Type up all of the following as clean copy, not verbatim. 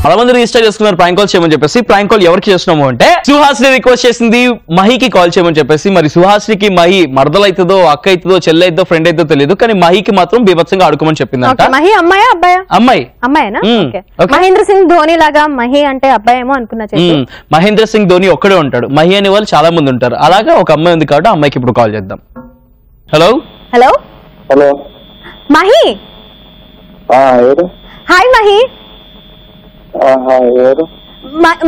చాలా మంది రిజిస్టర్ చేసుకున్నారు ప్రాంక్ కాల్ చేయమని చెప్పేసి. ప్రాంక్ కాల్ ఎవరికి చేస్తున్నాము అంటే సుహాస్ని రిక్వెస్ట్ చేసింది మహికి కాల్ చేయమని చెప్పేసి. మరి సుహాస్నికి మహి మరదలైతుందో అక్క అవుతుందో చెల్లి అవుతుందో ఫ్రెండ్ అవుతుందో తెలియదు, కానీ మహికి మాత్రం బీభత్సంగా ఆడుకోమని చెప్పిందంట. మహి అమ్మాయా అబ్బాయా? అమ్మాయి. అమ్మాయినా? మహేంద్ర సింగ్ ధోని లాగా మహి అంటే అబ్బాయి ఏమో అనుకున్నా. మహేంద్ర సింగ్ ధోని ఒక్కడే ఉంటాడు, మహి అనే వాళ్ళు చాలా మంది ఉంటారు. అలాగా ఒక అమ్మాయి ఉంది కాబట్టి అమ్మాయికి ఇప్పుడు కాల్ చేద్దాం. Hello hello hello Mahi. Hi Mahi.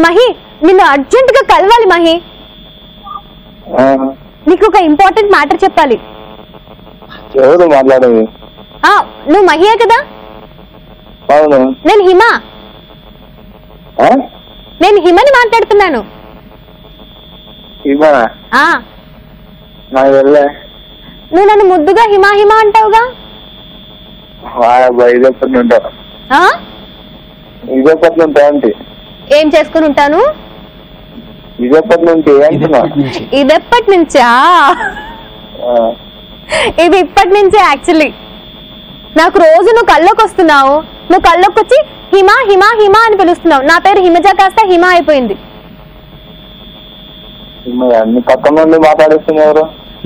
Mahi నిన్ను అర్జెంట్ గా కలవాలి మహి. నీకు ఒక ఇంపార్టెంట్ మ్యాటర్ చెప్పాలి. ఎవరు మాట్లాడేది? నువ్వు మహియే కదా? అవును. నేను హిమని మాట్లాడుతున్నాను. నువ్వు నన్ను ముద్దుగా హిమా హిమా అంటావుగా. ఏం చేసుకుని ఉంటాను? ఇది ఎప్పటి నుంచా? ఇది ఇప్పటి నుంచే. యాక్చువల్లీ నాకు రోజు నువ్వు కళ్ళకి వస్తున్నావు, నువ్వు కళ్ళకి వచ్చి హిమా హిమా హిమా అని పిలుస్తున్నావు. నా పేరు హిమజ కాస్త హిమా అయిపోయింది.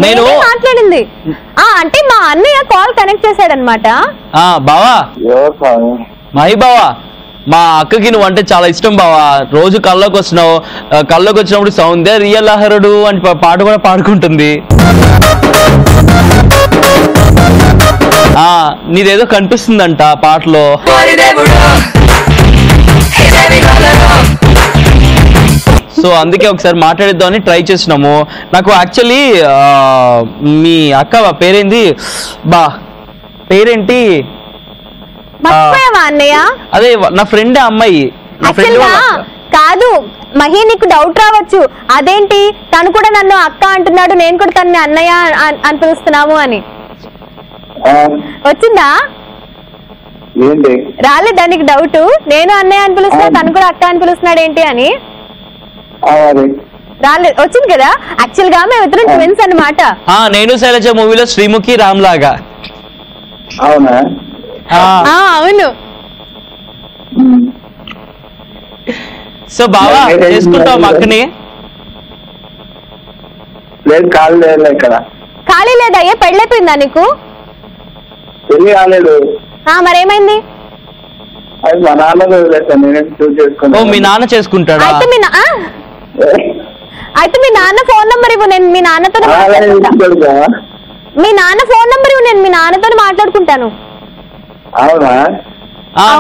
నేను మాట్లాడింది అంటే మా అన్నయ్య కాల్ కనెక్ట్ చేశాడనమాట. బావా మహి బావా, మా అక్కకి నువ్వు అంటే చాలా ఇష్టం బావా. రోజు కళ్ళకి వస్తున్నావు, కళ్ళకి వచ్చినప్పుడు సౌందర్య లహరుడు అని పాట కూడా పాడుకుంటుంది. నీదేదో కనిపిస్తుందంట పాటలో. సో అందుకే ఒకసారి మాట్లాడిద్దామని ట్రై చేసినాము. నాకు యాక్చువల్లీ మీ అక్క పేరేంది పేరేంటి? అదే నా ఫ్రెండ్ అమ్మాయి. కాదు మహి, నీకు డౌట్ రావచ్చు, అదేంటి తను కూడా నన్ను అక్క అంటున్నాడు, నేను కూడా తనని అన్నయ్య అని పిలుస్తున్నాము అని. వచ్చిందా? రాలేదా నీకు డౌట్? నేను అన్నయ్య అని పిలుస్తున్నా, తను కూడా అక్క అని పిలుస్తున్నాడు ఏంటి అని? రాలేదు. వచ్చింది కదా. యాక్చువల్ గా మేము ఇద్దరం ట్విన్స్ అన్నమాట. నేను శైలజ మూవీలో శ్రీముఖి రామ్ లాగా. అవును. సో బావా చేసుకుంటావు మా అక్కని? ఖాళీ లేదా? ఏ పెళ్ళైపోయిందా నీకు? మరేమైంది? మీ నాన్న చేసుకుంటాడా? అయితే మీ నాన్న ఫోన్ నంబర్ ఇవ్వు, నేను మీ నాన్నతో మాట్లాడుకుంటా. మీ నాన్న ఫోన్ నంబర్ ఇవ్వు, నేను మీ నాన్నతో మాట్లాడుకుంటాను.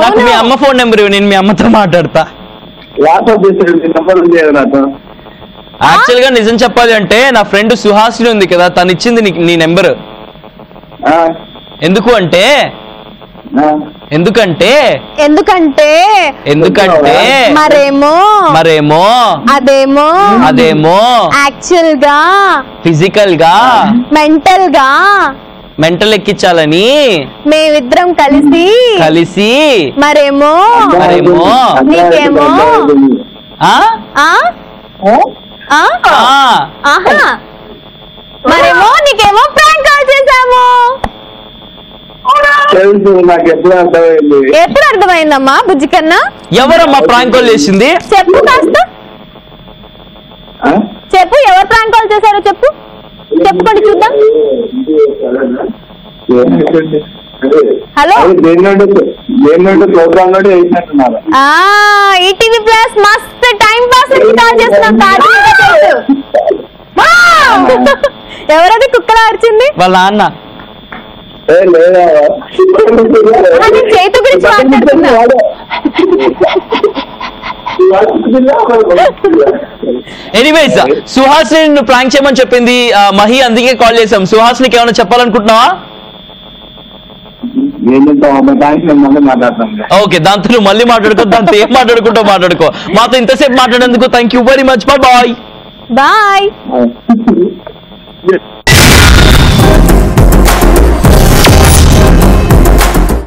నాకు మీ అమ్మ ఫోన్ నెంబర్ ఇవ్వు, నేను మీ అమ్మతో మాట్లాడతా. యాక్చువల్ గా నిజం చెప్పాలి అంటే నా ఫ్రెండ్ సుహాసిని ఉంది కదా, తను ఇచ్చింది నీ నెంబర్. ఎందుకంటే మరేమో అదేమో యాక్చువల్ గా ఫిజికల్ గా మెంటల్ ఎక్కించాలని మేమిద్దరం కలిసి మరేమో నీకేమో మరేమో నీకేమో ప్రాంక్ కాల్ చేశాము. ఎప్పుడు అర్థమైందమ్మా బుజ్జి కన్నా? ఎవరమ్మా ప్రాంక్ కాల్ చేసింది? చెప్పు కాస్త చెప్పు, ఎవరు ప్రాంక్ కాల్ చేశారో చెప్పు, చెప్పుకోండి చూద్దాం. హలో ఈటీవీ ప్లస్ మస్త్ టైం పాస్ కాల్ చేస్తున్నాం. ఎవరది కుక్కలా అరిచింది? వాళ్ళ నాన్న. చేతు గురించి మాట్లాడుతున్నా. ఎనీవేస్ సుహాసిని ప్రాంక్ చేయమని చెప్పింది మహి, అందుకే కాల్ చేసాం. సుహాసినికి ఏమైనా చెప్పాలనుకుంటున్నావా? ఓకే, దాంతో నువ్వు మళ్ళీ మాట్లాడుకో, దాంతో ఏం మాట్లాడుకో. మాతో ఇంతసేపు మాట్లాడేందుకు thank you very much. Bye.